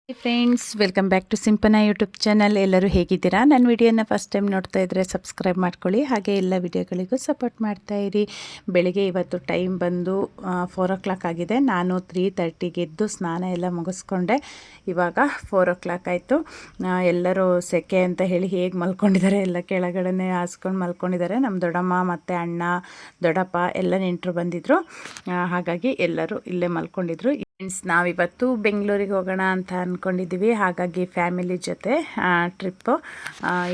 Friends, welcome back to Simpana YouTube channel. ಎಲ್ಲರೂ ಹೇಗಿದ್ದೀರಾ? ನನ್ನ ವಿಡಿಯೋನ ಫಸ್ಟ್ ಟೈಮ್ ನೋಡ್ತಾ ಇದ್ದರೆ ಸಬ್ಸ್ಕ್ರೈಬ್ ಮಾಡ್ಕೊಳ್ಳಿ, ಹಾಗೆ ಎಲ್ಲ ವಿಡಿಯೋಗಳಿಗೂ ಸಪೋರ್ಟ್ ಮಾಡ್ತಾಯಿರಿ. ಬೆಳಿಗ್ಗೆ ಇವತ್ತು ಟೈಮ್ ಬಂದು 4 ಆಗಿದೆ. ನಾನು 3:30ಗೆ ಎದ್ದು ಸ್ನಾನ ಎಲ್ಲ ಮುಗಿಸ್ಕೊಂಡೆ. ಇವಾಗ 4 ಆಯಿತು. ಎಲ್ಲರೂ ಸೆಕೆ ಅಂತ ಹೇಳಿ ಹೇಗೆ ಮಲ್ಕೊಂಡಿದ್ದಾರೆ, ಎಲ್ಲ ಕೆಳಗಡೆ ಹಾಸ್ಕೊಂಡು ಮಲ್ಕೊಂಡಿದ್ದಾರೆ. ನಮ್ಮ ದೊಡ್ಡಮ್ಮ ಮತ್ತು ಅಣ್ಣ, ದೊಡ್ಡಪ್ಪ ಎಲ್ಲ ನೆಂಟರು ಬಂದಿದ್ದರು. ಹಾಗಾಗಿ ಎಲ್ಲರೂ ಇಲ್ಲೇ ಮಲ್ಕೊಂಡಿದ್ರು. ಫ್ರೆಂಡ್ಸ್, ನಾವಿವತ್ತು ಬೆಂಗಳೂರಿಗೆ ಹೋಗೋಣ ಅಂತ ಅಂದ್ಕೊಂಡಿದ್ದೀವಿ. ಹಾಗಾಗಿ ಫ್ಯಾಮಿಲಿ ಜೊತೆ ಟ್ರಿಪ್ಪು.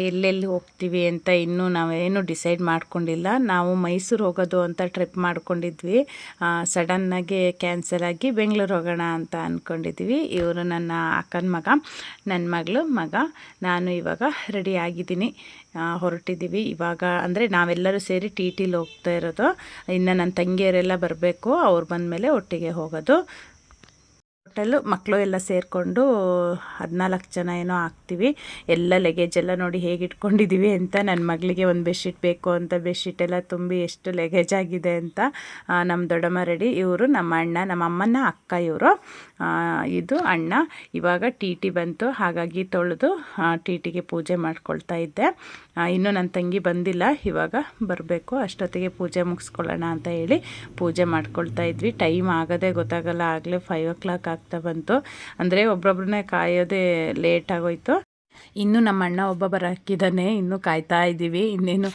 ಎಲ್ಲೆಲ್ಲಿ ಹೋಗ್ತೀವಿ ಅಂತ ಇನ್ನೂ ನಾವೇನು ಡಿಸೈಡ್ ಮಾಡ್ಕೊಂಡಿಲ್ಲ. ನಾವು ಮೈಸೂರು ಹೋಗೋದು ಅಂತ ಟ್ರಿಪ್ ಮಾಡ್ಕೊಂಡಿದ್ವಿ. ಸಡನ್ನಾಗಿ ಕ್ಯಾನ್ಸಲ್ ಆಗಿ ಬೆಂಗಳೂರು ಹೋಗೋಣ ಅಂತ ಅಂದ್ಕೊಂಡಿದ್ವಿ. ಇವರು ನನ್ನ ಅಕ್ಕನ ಮಗ, ನನ್ನ ಮಗ. ನಾನು ಇವಾಗ ರೆಡಿ ಆಗಿದ್ದೀನಿ, ಹೊರಟಿದ್ದೀವಿ. ಇವಾಗ ಅಂದರೆ ನಾವೆಲ್ಲರೂ ಸೇರಿ ಟಿಲಿ ಹೋಗ್ತಾ ಇರೋದು. ಇನ್ನು ನನ್ನ ತಂಗಿಯರೆಲ್ಲ ಬರಬೇಕು, ಅವ್ರು ಬಂದಮೇಲೆ ಒಟ್ಟಿಗೆ ಹೋಗೋದು. ಟೋಟಲ್ಲು ಮಕ್ಕಳು ಎಲ್ಲ ಸೇರಿಕೊಂಡು 14 ಜನ ಏನೋ ಆಗ್ತೀವಿ. ಎಲ್ಲ ಲಗೇಜ್ ಎಲ್ಲ ನೋಡಿ ಹೇಗೆ ಇಟ್ಕೊಂಡಿದ್ದೀವಿ ಅಂತ. ನನ್ನ ಮಗಳಿಗೆ ಒಂದು ಬೆಡ್ಶೀಟ್ ಬೇಕು ಅಂತ ಬೆಡ್ಶೀಟ್ ಎಲ್ಲ ತುಂಬಿ ಎಷ್ಟು ಲಗೇಜ್ ಆಗಿದೆ ಅಂತ. ನಮ್ಮ ದೊಡ್ಡಮ್ಮ ರೆಡಿ, ಇವರು ನಮ್ಮ ಅಣ್ಣ, ನಮ್ಮ ಅಮ್ಮನ ಅಕ್ಕ ಇವರು. ಇದು ಅಣ್ಣ. ಇವಾಗ ಟಿ ಬಂತು, ಹಾಗಾಗಿ ತೊಳೆದು ಟಿಗೆ ಪೂಜೆ ಮಾಡ್ಕೊಳ್ತಾ ಇದ್ದೆ. ಇನ್ನೂ ನನ್ನ ತಂಗಿ ಬಂದಿಲ್ಲ, ಇವಾಗ ಬರಬೇಕು. ಅಷ್ಟೊತ್ತಿಗೆ ಪೂಜೆ ಮುಗಿಸ್ಕೊಳ್ಳೋಣ ಅಂತ ಹೇಳಿ ಪೂಜೆ ಮಾಡ್ಕೊಳ್ತಾ ಇದ್ವಿ. ಟೈಮ್ ಆಗೋದೇ ಗೊತ್ತಾಗಲ್ಲ, ಆಗಲೇ 5 ಆಗ್ತಾ ಬಂತು. ಅಂದರೆ ಒಬ್ಬೊಬ್ಬರನ್ನೇ ಕಾಯೋದೇ ಲೇಟ್ ಆಗೋಯ್ತು. ಇನ್ನೂ ನಮ್ಮ ಅಣ್ಣ ಒಬ್ಬ ಬರೋಕ್ಕಿದ್ದಾನೆ, ಇನ್ನೂ ಕಾಯ್ತಾ ಇದ್ದೀವಿ. ಇನ್ನೇನು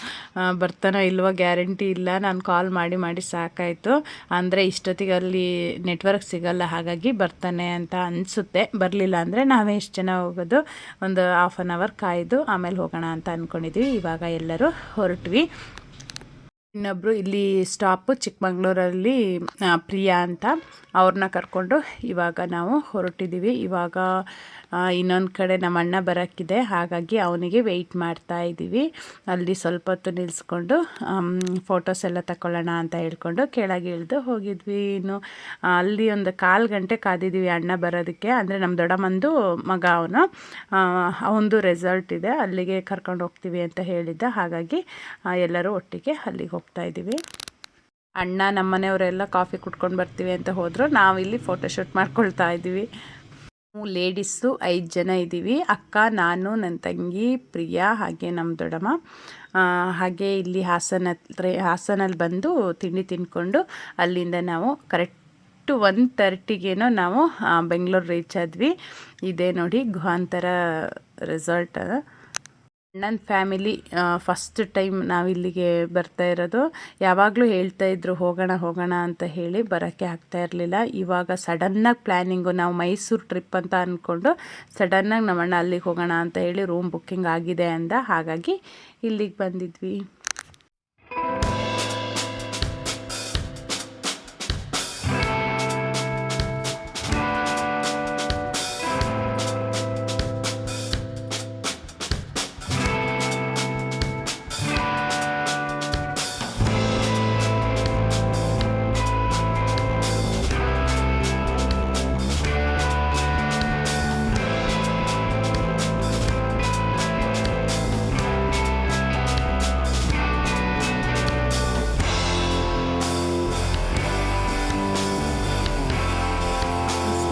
ಬರ್ತಾನೋ ಇಲ್ವೋ ಗ್ಯಾರಂಟಿ ಇಲ್ಲ. ನಾನು ಕಾಲ್ ಮಾಡಿ ಸಾಕಾಯಿತು. ಅಂದರೆ ಇಷ್ಟೊತ್ತಿಗೆ ಅಲ್ಲಿ ನೆಟ್ವರ್ಕ್ ಸಿಗಲ್ಲ, ಹಾಗಾಗಿ ಬರ್ತಾನೆ ಅಂತ ಅನಿಸುತ್ತೆ. ಬರಲಿಲ್ಲ ಅಂದರೆ ನಾವೇ ಎಷ್ಟು ಜನ ಹೋಗೋದು, ಒಂದು ½ ಅನ್ ಅವರ್ ಕಾಯ್ದು ಆಮೇಲೆ ಹೋಗೋಣ ಅಂತ ಅಂದ್ಕೊಂಡಿದ್ವಿ. ಇವಾಗ ಎಲ್ಲರೂ ಹೊರಟ್ವಿ. ಇನ್ನೊಬ್ಬರು ಇಲ್ಲಿ ಸ್ಟಾಪು ಚಿಕ್ಕಮಂಗ್ಳೂರಲ್ಲಿ ಪ್ರಿಯಾ ಅಂತ, ಅವ್ರನ್ನ ಕರ್ಕೊಂಡು ಇವಾಗ ನಾವು ಹೊರಟಿದ್ದೀವಿ. ಇವಾಗ ಇನ್ನೊಂದು ಕಡೆ ನಮ್ಮ ಅಣ್ಣ ಬರೋಕ್ಕಿದೆ, ಹಾಗಾಗಿ ಅವನಿಗೆ ವೆಯ್ಟ್ ಮಾಡ್ತಾ ಇದ್ದೀವಿ. ಅಲ್ಲಿ ಸ್ವಲ್ಪ ಹೊತ್ತು ನಿಲ್ಲಿಸ್ಕೊಂಡು ಫೋಟೋಸ್ ಎಲ್ಲ ತಗೊಳ್ಳೋಣ ಅಂತ ಹೇಳ್ಕೊಂಡು ಕೆಳಗೆ ಇಳಿದು ಹೋಗಿದ್ವಿ. ಇನ್ನು ಅಲ್ಲಿ ಒಂದು 1/4 ಗಂಟೆ ಕಾದಿದ್ದೀವಿ ಅಣ್ಣ ಬರೋದಕ್ಕೆ. ಅಂದರೆ ನಮ್ಮ ದೊಡ್ಡಮ್ಮಂದು ಮಗ ಅವನದು ರೆಸಾರ್ಟ್ ಇದೆ, ಅಲ್ಲಿಗೆ ಕರ್ಕೊಂಡು ಹೋಗ್ತೀವಿ ಅಂತ ಹೇಳಿದ್ದ. ಹಾಗಾಗಿ ಎಲ್ಲರೂ ಒಟ್ಟಿಗೆ ಅಲ್ಲಿಗೆ ಹೋಗ್ತಾ ಇದ್ದೀವಿ. ಅಣ್ಣ ನಮ್ಮ ಮನೆಯವರೆಲ್ಲ ಕಾಫಿ ಕುಟ್ಕೊಂಡು ಬರ್ತೀವಿ ಅಂತ ಹೋದರು. ನಾವಿಲ್ಲಿ ಫೋಟೋಶೂಟ್ ಮಾಡ್ಕೊಳ್ತಾ ಇದ್ದೀವಿ. ಲೇಡೀಸು 5 ಜನ ಇದ್ದೀವಿ. ಅಕ್ಕ, ನಾನು, ನನ್ನ ತಂಗಿ ಪ್ರಿಯಾ, ಹಾಗೆ ನಮ್ಮ ದೊಡ್ಡಮ್ಮ. ಹಾಗೆ ಇಲ್ಲಿ ಹಾಸನಲ್ಲಿ ಬಂದು ತಿಂಡಿ ತಿಂದ್ಕೊಂಡು ಅಲ್ಲಿಂದ ನಾವು ಕರೆಕ್ಟು 1:30ಗೇನೋ ನಾವು ಬೆಂಗಳೂರು ರೀಚ್ ಆದ್ವಿ. ಇದೇ ನೋಡಿ ಗುಹಾಂತರ ರೆಸಾರ್ಟ್. ನನ್ನ ಫ್ಯಾಮಿಲಿ ಫಸ್ಟ್ ಟೈಮ್ ನಾವಿಲ್ಲಿಗೆ ಬರ್ತಾ ಇರೋದು. ಯಾವಾಗಲೂ ಹೇಳ್ತಾಯಿದ್ರು ಹೋಗೋಣ ಅಂತ ಹೇಳಿ ಬರೋಕ್ಕೆ ಆಗ್ತಾ ಇರಲಿಲ್ಲ. ಇವಾಗ ಸಡನ್ನಾಗಿ ಪ್ಲ್ಯಾನಿಂಗು, ನಾವು ಮೈಸೂರು ಟ್ರಿಪ್ ಅಂತ ಅಂದ್ಕೊಂಡು ಸಡನ್ನಾಗಿ ನಮ್ಮಣ್ಣ ಅಲ್ಲಿಗೆ ಹೋಗೋಣ ಅಂತ ಹೇಳಿ ರೂಮ್ ಬುಕ್ಕಿಂಗ್ ಆಗಿದೆ ಅಂದ. ಹಾಗಾಗಿ ಇಲ್ಲಿಗೆ ಬಂದಿದ್ವಿ.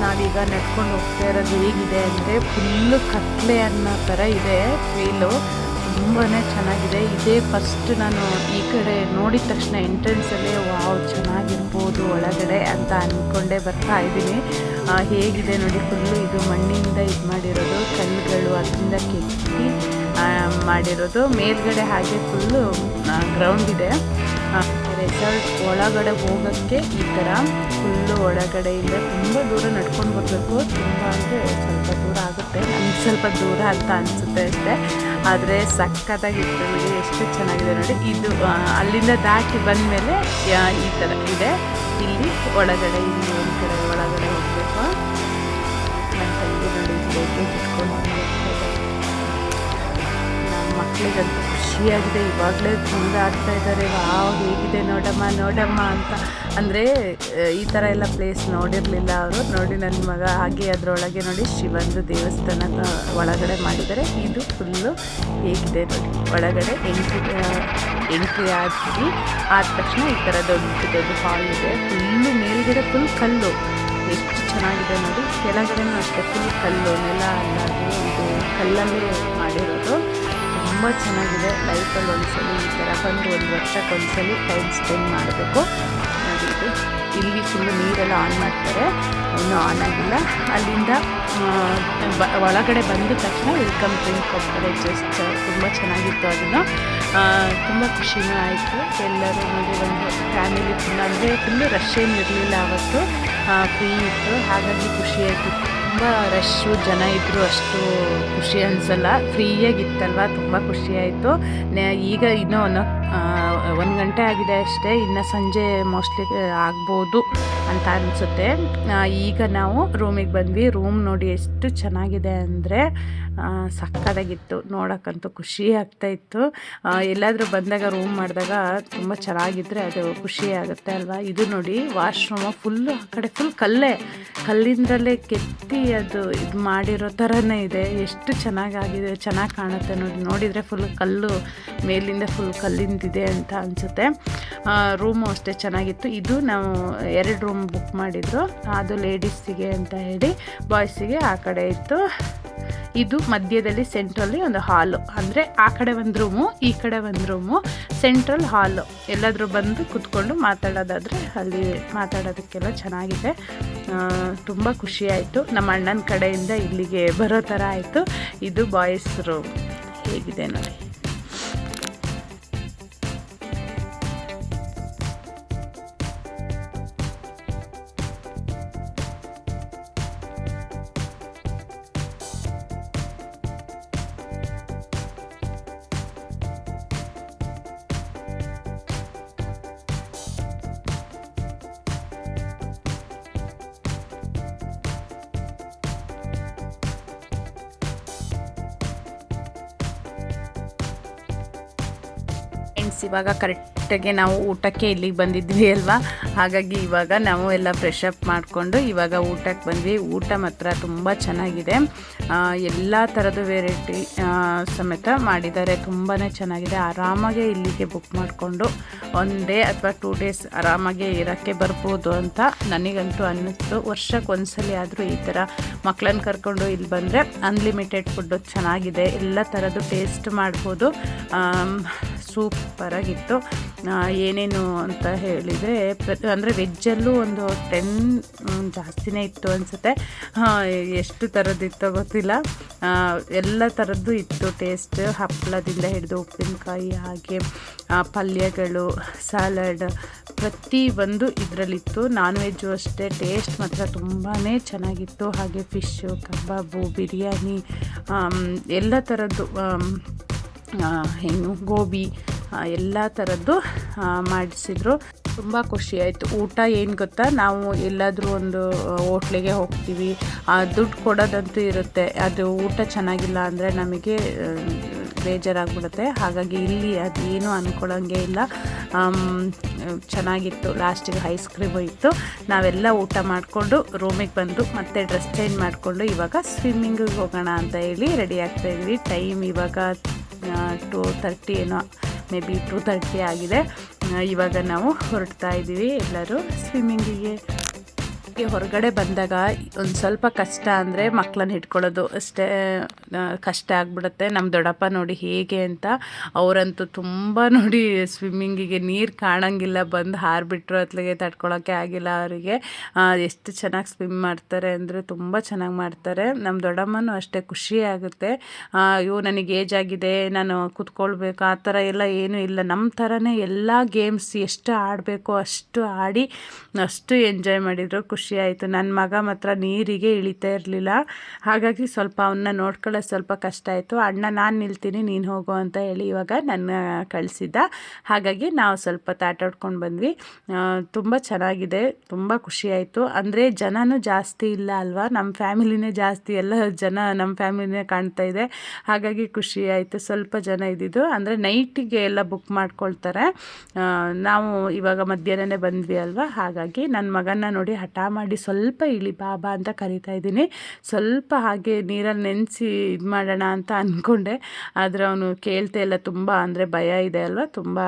ನಾವೀಗ ನಡ್ಕೊಂಡು ಹೋಗ್ತಾ ಇರೋದು ಹೇಗಿದೆ ಅಂದರೆ ಫುಲ್ಲು ಕತ್ಲೆ ಅನ್ನೋ ಥರ ಇದೆ ಫೀಲು. ತುಂಬಾ ಚೆನ್ನಾಗಿದೆ. ಇದೇ ಫಸ್ಟ್ ನಾನು ಈ ಕಡೆ ನೋಡಿದ ತಕ್ಷಣ ಎಂಟ್ರೆನ್ಸಲ್ಲೇ ವಾವ್ ಚೆನ್ನಾಗಿರ್ಬೋದು ಒಳಗಡೆ ಅಂತ ಅಂದ್ಕೊಂಡೇ ಬರ್ತಾ ಇದ್ದೀನಿ. ಹೇಗಿದೆ ನೋಡಿ, ಫುಲ್ಲು ಇದು ಮಣ್ಣಿಂದ ಇದು ಮಾಡಿರೋದು, ಕಲ್ಲುಗಳು ಅದರಿಂದ ಕೆತ್ತಿ ಮಾಡಿರೋದು. ಮೇಲ್ಗಡೆ ಹಾಗೆ ಫುಲ್ಲು ಗ್ರೌಂಡ್ ಇದೆ. ರೆಸಾರ್ಟ್ ಒಳಗಡೆ ಹೋಗೋಕ್ಕೆ ಈ ಥರ ಫುಲ್ಲು ಒಳಗಡೆಯಿಂದ ತುಂಬ ದೂರ ನಡ್ಕೊಂಡು ಬರಬೇಕು. ತುಂಬ ಅಂದರೆ ಸ್ವಲ್ಪ ದೂರ ಆಗುತ್ತೆ, ನಮಗೆ ಸ್ವಲ್ಪ ದೂರ ಅಂತ ಅನಿಸುತ್ತೆ ಅಷ್ಟೇ. ಆದರೆ ಸಖತ್ತಾಗಿತ್ತು ನೋಡಿ, ಎಷ್ಟು ಚೆನ್ನಾಗಿದೆ ನೋಡಿ. ಇದು ಅಲ್ಲಿಂದ ದಾಟಿ ಬಂದಮೇಲೆ ಈ ಥರ ಇದೆ. ಇಲ್ಲಿ ಒಳಗಡೆ, ಇಲ್ಲಿ ಒಂದು ಕಡೆ ಒಳಗಡೆ ಹೋಗಬೇಕು. ನನ್ನ ತಂಗಿ ನೋಡಿ ಇಟ್ಕೊಂಡು ಮಕ್ಕಳಿಗಂತೂ ಖುಷಿಯಾಗಿದೆ. ಇವಾಗಲೇ ತುಂಬ ಆಡ್ತಾ ಇದ್ದಾರೆ, ವಾವ್ ಹೇಗಿದೆ ನೋಡಮ್ಮ ಅಂತ. ಅಂದರೆ ಈ ಥರ ಎಲ್ಲ ಪ್ಲೇಸ್ ನೋಡಿರಲಿಲ್ಲ ಅವರು. ನೋಡಿ ನನ್ನ ಮಗ ಹಾಗೆ ಅದರೊಳಗೆ ನೋಡಿ ಶಿವಂದು ದೇವಸ್ಥಾನ ಒಳಗಡೆ ಮಾಡಿದ್ದಾರೆ. ಇದು ಫುಲ್ಲು ಹೇಗಿದೆ ನೋಡಿ, ಒಳಗಡೆ ಎಂಟ್ರಿ ಆದ ತಕ್ಷಣ ಈ ಥರ ದೊಡ್ಡ ಹಾಲ್ ಇದೆ. ಫುಲ್ಲು ಮೇಲ್ಗಡೆ ಫುಲ್ ಕಲ್ಲು, ಎಷ್ಟು ಚೆನ್ನಾಗಿದೆ ನೋಡಿ. ಕೆಳಗಡೆನೂ ಅಷ್ಟೇ ಫುಲ್ ಕಲ್ಲು, ನೆಲ ಅಲ್ಲ, ಇದು ಕಲ್ಲಲ್ಲೇ ಮಾಡಿರೋದು. ತುಂಬ ಚೆನ್ನಾಗಿದೆ. ಲೈಫಲ್ಲಿ ಒಂದ್ಸಲಿ ಈ ಥರ ಬಂದು ಒಂದು ವರ್ಷಕ್ಕೊಂದ್ಸಲಿ ಟೈಮ್ ಸ್ಪೆಂಡ್ ಮಾಡಬೇಕು. ನೋಡಿದ್ದು ಇಲ್ಲಿ ಫುಲ್ಲು ನೀರೆಲ್ಲ ಆನ್ ಮಾಡ್ತಾರೆ, ಇನ್ನೂ ಆನ್ ಆಗಿಲ್ಲ. ಅಲ್ಲಿಂದ ಒಳಗಡೆ ಬಂದ ತಕ್ಷಣ ವೆಲ್ಕಮ್ ಡ್ರಿಂಕ್ ಕೊಡ್ತಾರೆ. ಜಸ್ಟ್ ತುಂಬ ಚೆನ್ನಾಗಿತ್ತು. ಅದನ್ನು ತುಂಬ ಖುಷಿನೂ ಆಯಿತು. ಎಲ್ಲರೂ ನೋಡಿ ಒಂದು ಫ್ಯಾಮಿಲಿ ಫುಲ್, ಅಂದರೆ ಫುಲ್ಲು ರಶ್ ಏನು ಇರಲಿಲ್ಲ ಅವತ್ತು, ಫ್ರೀ ಇತ್ತು. ಹಾಗಾಗಿ ಖುಷಿ ಆಯಿತು. ತುಂಬ ರಶ್ಶು ಜನ ಇದ್ದರು, ಅಷ್ಟು ಖುಷಿ ಅನಿಸಲ್ಲ. ಫ್ರೀಯಾಗಿತ್ತಲ್ವ, ತುಂಬ ಖುಷಿಯಾಯಿತು. ಈಗ ಇನ್ನೂ 1 ಗಂಟೆ ಆಗಿದೆ ಅಷ್ಟೇ, ಇನ್ನು ಸಂಜೆ ಮೋಸ್ಟ್ಲಿ ಆಗ್ಬೋದು ಅಂತ ಅನಿಸುತ್ತೆ. ಈಗ ನಾವು ರೂಮಿಗೆ ಬಂದ್ವಿ. ರೂಮ್ ನೋಡಿ ಎಷ್ಟು ಚೆನ್ನಾಗಿದೆ ಅಂದರೆ ಸಕ್ಕತ್ತಾಗಿತ್ತು. ನೋಡೋಕ್ಕಂತೂ ಖುಷಿ ಆಗ್ತಾಯಿತ್ತು. ಎಲ್ಲಾದರೂ ಬಂದಾಗ ರೂಮ್ ಮಾಡಿದಾಗ ತುಂಬ ಚೆನ್ನಾಗಿದ್ದರೆ ಅದು ಖುಷಿ ಆಗುತ್ತೆ ಅಲ್ವಾ. ಇದು ನೋಡಿ ವಾಶ್ರೂಮು ಫುಲ್ಲು ಆ ಕಡೆ ಫುಲ್ ಕಲ್ಲಿಂದಲೇ ಕೆತ್ತಿ ಅದು ಇದು ಮಾಡಿರೋ ಥರನೇ ಇದೆ. ಎಷ್ಟು ಚೆನ್ನಾಗಾಗಿದೆ, ಚೆನ್ನಾಗಿ ಕಾಣುತ್ತೆ ನೋಡಿ. ನೋಡಿದರೆ ಫುಲ್ ಕಲ್ಲು, ಮೇಲಿಂದ ಫುಲ್ ಕಲ್ಲಿಂದಿದೆ ಅಂತ ಅನಿಸುತ್ತೆ. ರೂಮು ಅಷ್ಟೇ ಚೆನ್ನಾಗಿತ್ತು. ಇದು ನಾವು 2 ರೂಮ್ ಬುಕ್ ಮಾಡಿದ್ರು. ಅದು ಲೇಡೀಸಿಗೆ ಅಂತ ಹೇಳಿ, ಬಾಯ್ಸಿಗೆ ಆ ಕಡೆ ಇತ್ತು. ಇದು ಮಧ್ಯದಲ್ಲಿ ಸೆಂಟ್ರಲ್ಲಿ ಒಂದು ಹಾಲು, ಅಂದರೆ ಆ ಕಡೆ ಒಂದು ರೂಮು, ಈ ಕಡೆ ಒಂದು ರೂಮು, ಸೆಂಟ್ರಲ್ ಹಾಲು. ಎಲ್ಲಾದರೂ ಬಂದು ಕೂತ್ಕೊಂಡು ಮಾತಾಡೋದಾದರೆ ಅಲ್ಲಿ ಮಾತಾಡೋದಕ್ಕೆಲ್ಲ ಚೆನ್ನಾಗಿದೆ. ತುಂಬ ಖುಷಿಯಾಯಿತು. ನಮ್ಮ ಅಣ್ಣನ ಕಡೆಯಿಂದ ಇಲ್ಲಿಗೆ ಬರೋ ಥರ ಆಯಿತು. ಇದು ಬಾಯ್ಸ್ ರೂಮ್. ಹೇಗಿದೆ ನೋಡಿ. ಇವಾಗ ಕರೆಕ್ಟಾಗಿ ನಾವು ಊಟಕ್ಕೆ ಇಲ್ಲಿಗೆ ಬಂದಿದ್ವಿ ಅಲ್ವಾ. ಹಾಗಾಗಿ ಇವಾಗ ನಾವು ಎಲ್ಲ ಫ್ರೆಶ್ ಅಪ್ ಮಾಡಿಕೊಂಡು ಇವಾಗ ಊಟಕ್ಕೆ ಬಂದ್ವಿ. ಊಟ ಮಾತ್ರ ತುಂಬ ಚೆನ್ನಾಗಿದೆ. ಎಲ್ಲ ಥರದ ವೆರೈಟಿ ಸಮೇತ ಮಾಡಿದ್ದಾರೆ. ತುಂಬಾ ಚೆನ್ನಾಗಿದೆ. ಆರಾಮಾಗಿ ಇಲ್ಲಿಗೆ ಬುಕ್ ಮಾಡಿಕೊಂಡು 1 ಡೇ ಅಥವಾ 2 ಡೇಸ್ ಆರಾಮಾಗಿ ಇರೋಕ್ಕೆ ಬರ್ಬೋದು ಅಂತ ನನಗಂತೂ ಅನ್ನಿಸ್ತು. ವರ್ಷಕ್ಕೊಂದ್ಸಲಿ ಆದರೂ ಈ ಥರ ಮಕ್ಕಳನ್ನ ಕರ್ಕೊಂಡು ಇಲ್ಲಿ ಬಂದರೆ ಅನ್ಲಿಮಿಟೆಡ್ ಫುಡ್ಡು ಚೆನ್ನಾಗಿದೆ. ಎಲ್ಲ ಥರದ್ದು ಟೇಸ್ಟ್ ಮಾಡ್ಬೋದು. ಸೂಪರಾಗಿತ್ತು. ಏನೇನು ಅಂತ ಹೇಳಿದರೆ ಅಂದರೆ ವೆಜ್ಜಲ್ಲೂ ಒಂದು 10 ಜಾಸ್ತಿನೇ ಇತ್ತು ಅನಿಸುತ್ತೆ. ಎಷ್ಟು ಥರದ್ದಿತ್ತೋ ಗೊತ್ತಿಲ್ಲ. ಎಲ್ಲ ಥರದ್ದು ಇತ್ತು ಟೇಸ್ಟ್. ಹಪ್ಪಳದಿಂದ ಹಿಡಿದು ಉಪ್ಪಿನಕಾಯಿ, ಹಾಗೆ ಪಲ್ಯಗಳು, ಸಲಾಡ್, ಪ್ರತಿಯೊಂದು ಇದರಲ್ಲಿತ್ತು. ನಾನ್ ವೆಜ್ಜು ಅಷ್ಟೇ. ಟೇಸ್ಟ್ ಮಾತ್ರ ತುಂಬಾ ಚೆನ್ನಾಗಿತ್ತು. ಹಾಗೆ ಫಿಶ್ಶು, ಕಬಾಬು, ಬಿರಿಯಾನಿ, ಎಲ್ಲ ಥರದ್ದು, ಗೋಬಿ, ಎಲ್ಲ ಥರದ್ದು ಮಾಡಿಸಿದ್ರು. ತುಂಬ ಖುಷಿಯಾಯಿತು. ಊಟ ಏನು ಗೊತ್ತಾ, ನಾವು ಎಲ್ಲಾದರೂ ಒಂದು ಹೋಟ್ಲಿಗೆ ಹೋಗ್ತೀವಿ, ದುಡ್ಡು ಕೊಡೋದಂತೂ ಇರುತ್ತೆ. ಅದು ಊಟ ಚೆನ್ನಾಗಿಲ್ಲ ಅಂದರೆ ನಮಗೆ ಬೇಜಾರಾಗ್ಬಿಡುತ್ತೆ. ಹಾಗಾಗಿ ಇಲ್ಲಿ ಅದೇನು ಅಂದ್ಕೊಳ್ಳೋಂಗೆ ಇಲ್ಲ. ಚೆನ್ನಾಗಿತ್ತು. ಲಾಸ್ಟಿಗೆ ಐಸ್ ಕ್ರೀಮು ಇತ್ತು. ನಾವೆಲ್ಲ ಊಟ ಮಾಡಿಕೊಂಡು ರೂಮಿಗೆ ಬಂದು ಮತ್ತೆ ಡ್ರೆಸ್ ಚೇಂಜ್ ಮಾಡಿಕೊಂಡು ಇವಾಗ ಸ್ವಿಮ್ಮಿಂಗಿಗೆ ಹೋಗೋಣ ಅಂತ ಹೇಳಿ ರೆಡಿ ಆಗ್ತಾಯಿದ್ವಿ. ಟೈಮ್ ಇವಾಗ 2:30 ಏನೋ, ಮೇ ಬಿ 2:30 ಆಗಿದೆ. ಇವಾಗ ನಾವು ಹೊರಡ್ತಾ ಇದ್ದೀವಿ ಎಲ್ಲರೂ ಸ್ವಿಮ್ಮಿಂಗಿಗೆ. ಹೊರಗಡೆ ಬಂದಾಗ ಒಂದು ಸ್ವಲ್ಪ ಕಷ್ಟ ಅಂದರೆ ಮಕ್ಕಳನ್ನ ಹಿಡ್ಕೊಳ್ಳೋದು ಅಷ್ಟೇ ಕಷ್ಟ ಆಗಿಬಿಡುತ್ತೆ. ನಮ್ಮ ದೊಡ್ಡಪ್ಪ ನೋಡಿ ಹೇಗೆ ಅಂತ, ಅವರಂತೂ ತುಂಬ ನೋಡಿ ಸ್ವಿಮ್ಮಿಂಗಿಗೆ ನೀರು ಕಾಣೋಂಗಿಲ್ಲ, ಬಂದು ಹಾರಿಬಿಟ್ರು ಅತ್ಲಿಗೆ ತಡ್ಕೊಳ್ಳೋಕ್ಕೆ ಆಗಿಲ್ಲ ಅವರಿಗೆ. ಎಷ್ಟು ಚೆನ್ನಾಗಿ ಸ್ವಿಮ್ ಮಾಡ್ತಾರೆ ಅಂದರೆ ತುಂಬ ಚೆನ್ನಾಗಿ ಮಾಡ್ತಾರೆ. ನಮ್ಮ ದೊಡ್ಡಮ್ಮನೂ ಅಷ್ಟೇ ಖುಷಿ ಆಗುತ್ತೆ. ನನಗೆ ಏಜ್ ಆಗಿದೆ, ನಾನು ಕೂತ್ಕೊಳ್ಬೇಕು ಆ ಥರ ಎಲ್ಲ ಏನೂ ಇಲ್ಲ. ನಮ್ಮ ಥರನೇ ಎಲ್ಲ ಗೇಮ್ಸ್ ಎಷ್ಟು ಆಡಬೇಕು ಅಷ್ಟು ಆಡಿ ಅಷ್ಟು ಎಂಜಾಯ್ ಮಾಡಿದರು. ಖುಷಿ ಆಯಿತು. ನನ್ನ ಮಗ ಮಾತ್ರ ನೀರಿಗೆ ಇಳಿತಾ ಇರಲಿಲ್ಲ. ಹಾಗಾಗಿ ಸ್ವಲ್ಪ ಅವನ್ನ ನೋಡ್ಕೊಳ್ಳೋದು ಸ್ವಲ್ಪ ಕಷ್ಟ ಆಯಿತು. ಅಣ್ಣ ನಾನು ನಿಲ್ತೀನಿ, ನೀನು ಹೋಗು ಅಂತ ಹೇಳಿ ಇವಾಗ ನನ್ನ ಕಳಿಸಿದ್ದ. ಹಾಗಾಗಿ ನಾವು ಸ್ವಲ್ಪ ಆಟಾಡ್ಕೊಂಡು ಬಂದ್ವಿ. ತುಂಬ ಚೆನ್ನಾಗಿದೆ. ತುಂಬ ಖುಷಿಯಾಯಿತು. ಅಂದರೆ ಜನನೂ ಜಾಸ್ತಿ ಇಲ್ಲ ಅಲ್ವಾ, ನಮ್ಮ ಫ್ಯಾಮಿಲಿನೇ ಜಾಸ್ತಿ, ಎಲ್ಲ ಜನ ನಮ್ಮ ಫ್ಯಾಮಿಲಿನೇ ಕಾಣ್ತಾ ಇದೆ. ಹಾಗಾಗಿ ಖುಷಿ ಆಯಿತು. ಸ್ವಲ್ಪ ಜನ ಇದ್ದಿದ್ದು, ಅಂದರೆ ನೈಟಿಗೆ ಎಲ್ಲ ಬುಕ್ ಮಾಡ್ಕೊಳ್ತಾರೆ. ನಾವು ಇವಾಗ ಮಧ್ಯಾಹ್ನನೇ ಬಂದ್ವಿ ಅಲ್ವಾ. ಹಾಗಾಗಿ ನನ್ನ ಮಗನ ನೋಡಿ ಹಠ ಮಾಡಿ ಸ್ವಲ್ಪ ಇಳಿ ಬಾಬಾ ಅಂತ ಕರಿತಾ ಇದ್ದೀನಿ. ಸ್ವಲ್ಪ ಹಾಗೆ ನೀರಲ್ಲಿ ನೆನೆಸಿ ಇದು ಮಾಡೋಣ ಅಂತ ಅಂದ್ಕೊಂಡೆ, ಆದರೆ ಅವನು ಕೇಳ್ತಾ ಇಲ್ಲ. ತುಂಬ ಅಂದರೆ ಭಯ ಇದೆ ಅಲ್ವಾ, ತುಂಬ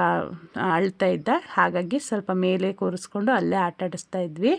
ಅಳ್ತಾ ಇದ್ದ. ಹಾಗಾಗಿ ಸ್ವಲ್ಪ ಮೇಲೆ ಕೂರಿಸ್ಕೊಂಡು ಅಲ್ಲೇ ಆಟ ಆಡಿಸ್ತಾ ಇದ್ವಿ.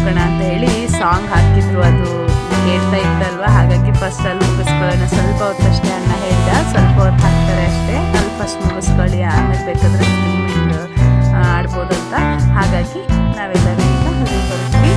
ಹೋಗೋಣ ಅಂತ ಹೇಳಿ ಸಾಂಗ್ ಹಾಕಿದ್ರು, ಅದು ಹೇಳ್ತಾ ಇತ್ತಲ್ವ, ಹಾಗಾಗಿ ಫಸ್ಟ್ ಅಲ್ಲಿ ಮುಗಿಸ್ಕೊಳ್ಳೋಣ, ಸ್ವಲ್ಪ ಹೊತ್ತಷ್ಟೇ ಅನ್ನ ಹೇಳ್ದ, ಸ್ವಲ್ಪ ಹೊತ್ತು ಹಾಕ್ತಾರೆ ಅಷ್ಟೇ, ಅಲ್ಲಿ ಫಸ್ಟ್ ಮುಗಿಸ್ಕೊಳ್ಳಿ ಆಮೇಲೆ ಬೇಕಾದರೆ ಆಡ್ಬೋದು ಅಂತ. ಹಾಗಾಗಿ ನಾವೆಲ್ಲರೂ ಈಗ ಅಲ್ಲಿ ಬರ್ತೀವಿ.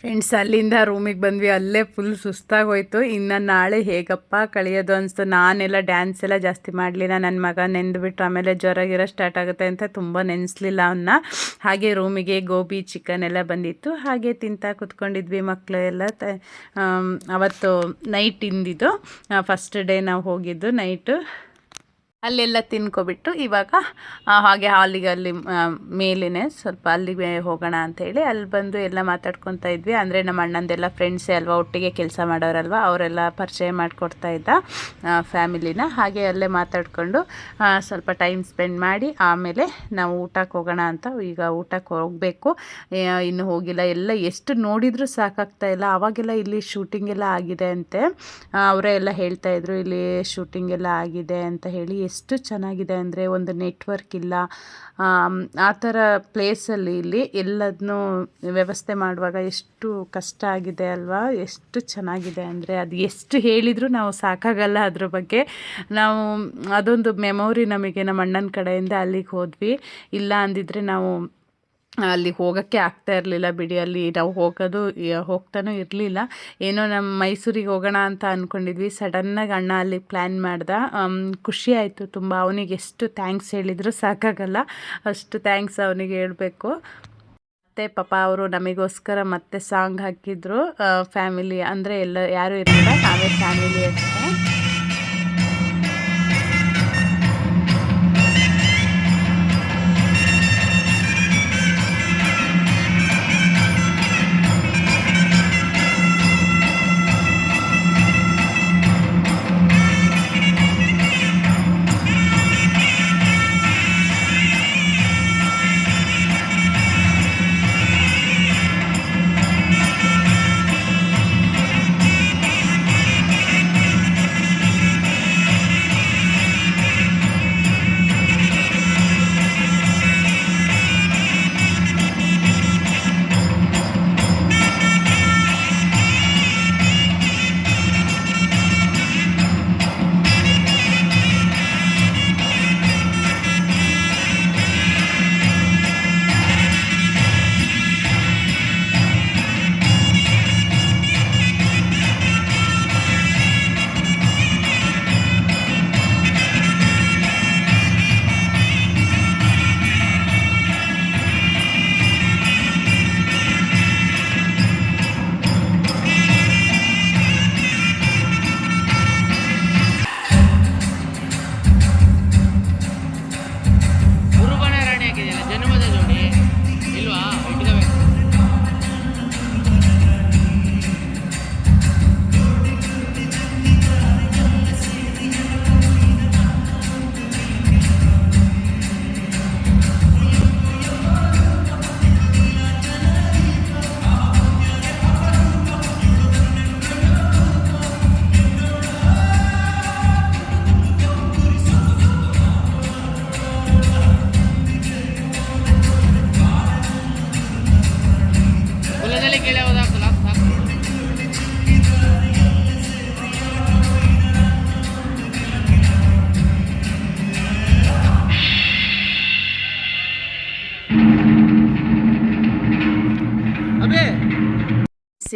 ಫ್ರೆಂಡ್ಸ್, ಅಲ್ಲಿಂದ ರೂಮಿಗೆ ಬಂದ್ವಿ, ಅಲ್ಲೇ ಫುಲ್ ಸುಸ್ತಾಗೋಯ್ತು. ಇನ್ನು ನಾಳೆ ಹೇಗಪ್ಪ ಕಳೆಯೋದು ಅನಿಸ್ತು. ನಾನೆಲ್ಲ ಡ್ಯಾನ್ಸ್ ಎಲ್ಲ ಜಾಸ್ತಿ ಮಾಡಲಿಲ್ಲ, ನನ್ನ ಮಗ ನೆಂದುಬಿಟ್ರು, ಆಮೇಲೆ ಜ್ವರ ಗಿರ ಸ್ಟಾರ್ಟ್ ಆಗುತ್ತೆ ಅಂತ ತುಂಬ ನೆನೆಸ್ಲಿಲ್ಲ ಅವನ್ನ. ಹಾಗೆ ರೂಮಿಗೆ ಗೋಬಿ ಚಿಕನ್ ಎಲ್ಲ ಬಂದಿತ್ತು, ಹಾಗೆ ತಿಂತಾ ಕೂತ್ಕೊಂಡಿದ್ವಿ ಮಕ್ಕಳು ಎಲ್ಲ. ಅವತ್ತು ನೈಟ್ ಇಂದಿದ್ದು ಫಸ್ಟ್ ಡೇ ನಾವು ಹೋಗಿದ್ದು ನೈಟು. ಅಲ್ಲೆಲ್ಲ ತಿನ್ಕೊಬಿಟ್ಟು ಇವಾಗ ಹಾಗೆ ಹಾಲಿಗೆ ಅಲ್ಲಿ ಮೇಲೇ ಸ್ವಲ್ಪ ಅಲ್ಲಿಗೆ ಹೋಗೋಣ ಅಂಥೇಳಿ ಅಲ್ಲಿ ಬಂದು ಎಲ್ಲ ಮಾತಾಡ್ಕೊತಾ ಇದ್ವಿ. ಅಂದರೆ ನಮ್ಮ ಅಣ್ಣಂದೆಲ್ಲ ಫ್ರೆಂಡ್ಸೇ ಅಲ್ವಾ, ಒಟ್ಟಿಗೆ ಕೆಲಸ ಮಾಡೋರಲ್ವ, ಅವರೆಲ್ಲ ಪರಿಚಯ ಮಾಡಿಕೊಡ್ತಾ ಇದ್ದ ಫ್ಯಾಮಿಲಿನ. ಹಾಗೆ ಅಲ್ಲೇ ಮಾತಾಡಿಕೊಂಡು ಸ್ವಲ್ಪ ಟೈಮ್ ಸ್ಪೆಂಡ್ ಮಾಡಿ ಆಮೇಲೆ ನಾವು ಊಟಕ್ಕೆ ಹೋಗೋಣ ಅಂತ. ಈಗ ಊಟಕ್ಕೆ ಹೋಗಬೇಕು, ಇನ್ನು ಹೋಗಿಲ್ಲ. ಎಲ್ಲ ಎಷ್ಟು ನೋಡಿದರೂ ಸಾಕಾಗ್ತಾ ಇಲ್ಲ. ಆವಾಗೆಲ್ಲ ಇಲ್ಲಿ ಶೂಟಿಂಗ್ ಎಲ್ಲ ಆಗಿದೆ ಅಂತೆ, ಅವರೇ ಎಲ್ಲ ಹೇಳ್ತಾಯಿದ್ರು ಇಲ್ಲಿ ಶೂಟಿಂಗ್ ಎಲ್ಲ ಆಗಿದೆ ಅಂತ ಹೇಳಿ. ಎಷ್ಟು ಚೆನ್ನಾಗಿದೆ ಅಂದರೆ ಒಂದು ನೆಟ್ವರ್ಕ್ ಇಲ್ಲ, ಆ ಥರ ಪ್ಲೇಸಲ್ಲಿ ಇಲ್ಲಿ ಎಲ್ಲದನ್ನೂ ವ್ಯವಸ್ಥೆ ಮಾಡುವಾಗ ಎಷ್ಟು ಕಷ್ಟ ಆಗಿದೆ ಅಲ್ವಾ. ಎಷ್ಟು ಚೆನ್ನಾಗಿದೆ ಅಂದರೆ ಅದು ಎಷ್ಟು ಹೇಳಿದರೂ ನಾವು ಸಾಕಾಗಲ್ಲ ಅದ್ರ ಬಗ್ಗೆ. ನಾವು ಅದೊಂದು ಮೆಮೊರಿ ನಮಗೆ. ನಮ್ಮ ಅಣ್ಣನ ಕಡೆಯಿಂದ ಅಲ್ಲಿಗೆ ಹೋದ್ವಿ, ಇಲ್ಲ ಅಂದಿದ್ರೆ ನಾವು ಅಲ್ಲಿ ಹೋಗೋಕ್ಕೆ ಆಗ್ತಾ ಇರಲಿಲ್ಲ ಬಿಡಿ. ಅಲ್ಲಿ ನಾವು ಹೋಗ್ತಾನೂ ಇರಲಿಲ್ಲ. ಏನೋ ನಮ್ಮ ಮೈಸೂರಿಗೆ ಹೋಗೋಣ ಅಂತ ಅಂದ್ಕೊಂಡಿದ್ವಿ, ಸಡನ್ನಾಗಿ ಅಣ್ಣ ಅಲ್ಲಿ ಪ್ಲ್ಯಾನ್ ಮಾಡ್ದ. ಖುಷಿ ಆಯಿತು ತುಂಬ. ಅವನಿಗೆ ಎಷ್ಟು ಥ್ಯಾಂಕ್ಸ್ ಹೇಳಿದರೂ ಸಾಕಾಗಲ್ಲ, ಅಷ್ಟು ಥ್ಯಾಂಕ್ಸ್ ಅವನಿಗೆ ಹೇಳಬೇಕು. ಮತ್ತು ಪಾಪ ಅವರು ನಮಗೋಸ್ಕರ ಮತ್ತೆ ಸಾಂಗ್ ಹಾಕಿದ್ರು. ಫ್ಯಾಮಿಲಿ ಅಂದರೆ ಎಲ್ಲ ಯಾರೂ ಇರಲಿಲ್ಲ, ನಾವೇ ಫ್ಯಾಮಿಲಿ ಅಷ್ಟೇ.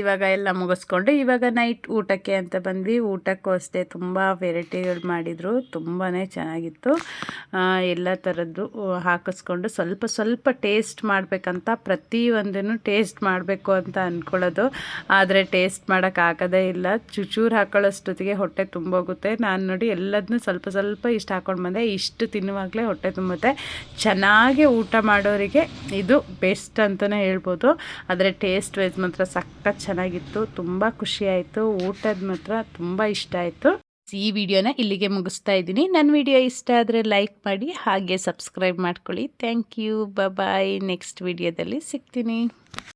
ಇವಾಗ ಎಲ್ಲ ಮುಗಿಸ್ಕೊಂಡು ಇವಾಗ ನೈಟ್ ಊಟಕ್ಕೆ ಅಂತ ಬಂದ್ವಿ. ಊಟಕ್ಕೂ ಅಷ್ಟೇ ತುಂಬ ವೆರೈಟಿಗಳು ಮಾಡಿದರು, ತುಂಬಾ ಚೆನ್ನಾಗಿತ್ತು. ಎಲ್ಲ ಥರದ್ದು ಹಾಕಿಸ್ಕೊಂಡು ಸ್ವಲ್ಪ ಸ್ವಲ್ಪ ಟೇಸ್ಟ್ ಮಾಡಬೇಕಂತ ಪ್ರತಿಯೊಂದನ್ನು ಟೇಸ್ಟ್ ಮಾಡಬೇಕು ಅಂತ ಅಂದ್ಕೊಳ್ಳೋದು, ಆದರೆ ಟೇಸ್ಟ್ ಮಾಡೋಕ್ಕಾಗೋದೇ ಇಲ್ಲ. ಚೂರು ಹಾಕೊಳ್ಳೋಷ್ಟೊತ್ತಿಗೆ ಹೊಟ್ಟೆ ತುಂಬೋಗುತ್ತೆ. ನಾನು ನೋಡಿ ಎಲ್ಲದನ್ನೂ ಸ್ವಲ್ಪ ಸ್ವಲ್ಪ ಇಷ್ಟು ಹಾಕ್ಕೊಂಡು ಬಂದೆ. ಇಷ್ಟು ತಿನ್ನುವಾಗಲೇ ಹೊಟ್ಟೆ ತುಂಬುತ್ತೆ. ಚೆನ್ನಾಗಿ ಊಟ ಮಾಡೋರಿಗೆ ಇದು ಬೆಸ್ಟ್ ಅಂತಲೇ ಹೇಳ್ಬೋದು. ಆದರೆ ಟೇಸ್ಟ್ ವೈಸ್ ಮಾತ್ರ ಸಖತ್ ಚೆನ್ನಾಗಿತ್ತು, ತುಂಬ ಖುಷಿಯಾಯಿತು. ಊಟದ ಮಾತ್ರ ತುಂಬ ಇಷ್ಟ ಆಯಿತು. ಈ ವಿಡಿಯೋನ ಇಲ್ಲಿಗೆ ಮುಗಿಸ್ತಾ ಇದ್ದೀನಿ. ನನ್ನ ವಿಡಿಯೋ ಇಷ್ಟ ಆದರೆ ಲೈಕ್ ಮಾಡಿ, ಹಾಗೆ ಸಬ್ಸ್ಕ್ರೈಬ್ ಮಾಡ್ಕೊಳ್ಳಿ. Thank you, bye. ನೆಕ್ಸ್ಟ್ ವಿಡಿಯೋದಲ್ಲಿ ಸಿಗ್ತೀನಿ.